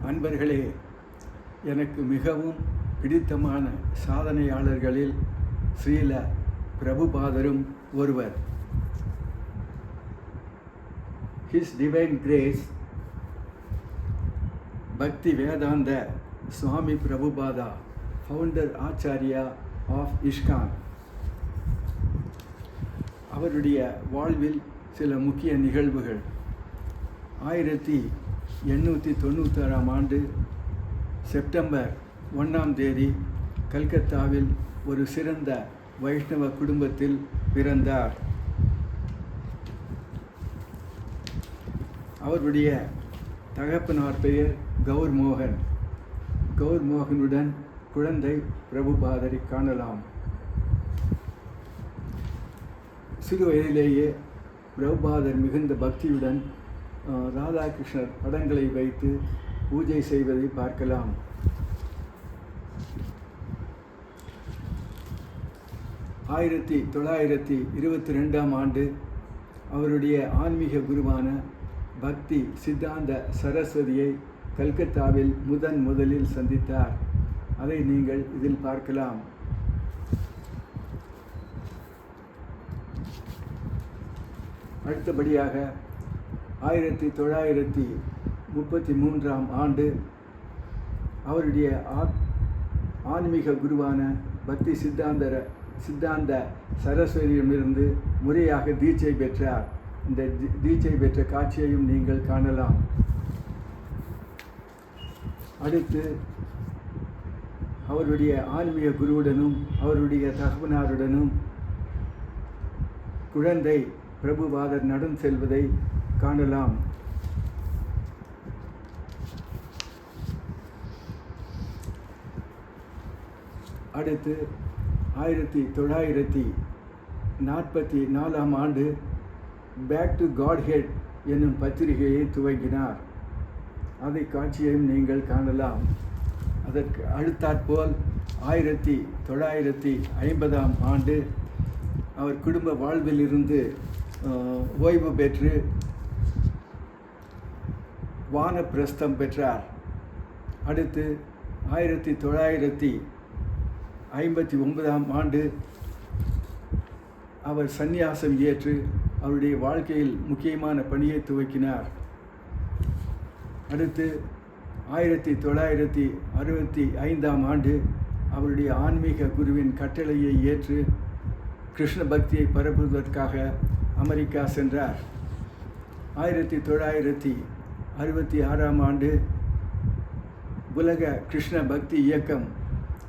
அன்பர்களே, எனக்கு மிகவும் பிடித்தமான சாதனையாளர்களில் ஸ்ரீல பிரபுபாதரும் ஒருவர். His Divine Grace Bhakti Vedanta Swami Prabhupada, founder Acharya of ISKCON. அவருடைய வாழ்வில் சில முக்கிய நிகழ்வுகள். 1896 ஆண்டு செப்டம்பர் 1ஆம் தேதி கல்கத்தாவில் ஒரு சிறந்த வைஷ்ணவ குடும்பத்தில் பிறந்தார். அவருடைய தகப்பனார் பெயர் கௌர் மோகன். கௌர் மோகனுடன் குழந்தை பிரபுபாதரை காணலாம். சிறு வயதிலேயே பிரபுபாதர் மிகுந்த பக்தியுடன் ராதாகிருஷ்ணர் படங்களை வைத்து பூஜை செய்வதை பார்க்கலாம். 1922ஆம் ஆண்டு அவருடைய ஆன்மீக குருவான பக்தி சித்தாந்த சரஸ்வதியை கல்கத்தாவில் முதலில் சந்தித்தார். அதை நீங்கள் இதில் பார்க்கலாம். அடுத்தபடியாக 1933ஆம் ஆண்டு அவருடைய ஆன்மீக குருவான பக்தி சித்தாந்த சரஸ்வதியிடமிருந்து முறையாக தீட்சை பெற்றார். இந்த தீட்சை பெற்ற காட்சியையும் நீங்கள் காணலாம். அடுத்து அவருடைய ஆன்மீக குருவுடனும் அவருடைய தகப்பனாருடனும் குழந்தை பிரபுபாதர் நடந்து செல்வதை காணலாம். அடுத்து 1944ஆம் ஆண்டு பேக் டு காட்ஹெட் என்னும் பத்திரிகையை துவங்கினார். அதை காட்சியையும் நீங்கள் காணலாம். அதற்கு அடுத்தாற்போல் 1950ஆம் ஆண்டு அவர் குடும்ப வாழ்வில் இருந்து ஓய்வு பெற்று வானப்பிரஸ்தம் பெற்றார். அடுத்து 1959ஆம் ஆண்டு அவர் சந்நியாசம் ஏற்று அவருடைய வாழ்க்கையில் முக்கியமான பணியை துவக்கினார். அடுத்து 1965ஆம் ஆண்டு அவருடைய ஆன்மீக குருவின் கட்டளையை ஏற்று கிருஷ்ண பக்தியை பரப்புவதற்காக அமெரிக்கா சென்றார். 1966ஆம் ஆண்டு உலக கிருஷ்ண பக்தி இயக்கம்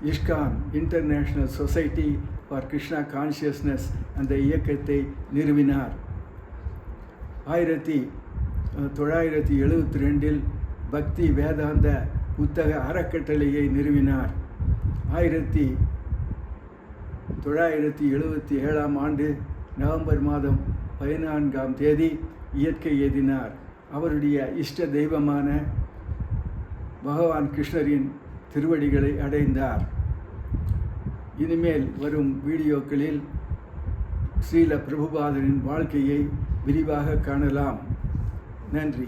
ISKCON international society for Krishna consciousness அந்த இயக்கத்தை நிறுவினார். 1972இல் பக்தி வேதாந்த புத்தக அறக்கட்டளையை நிறுவினார். 1977ஆம் ஆண்டு நவம்பர் மாதம் 14ஆம் தேதி இயற்கை எய்தினார். அவருடைய இஷ்ட தெய்வமான பகவான் கிருஷ்ணரின் திருவடிகளை அடைந்தார். இனிமேல் வரும் வீடியோக்களில் ஸ்ரீல பிரபுபாதரின் வாழ்க்கையை விரிவாக காணலாம். நன்றி.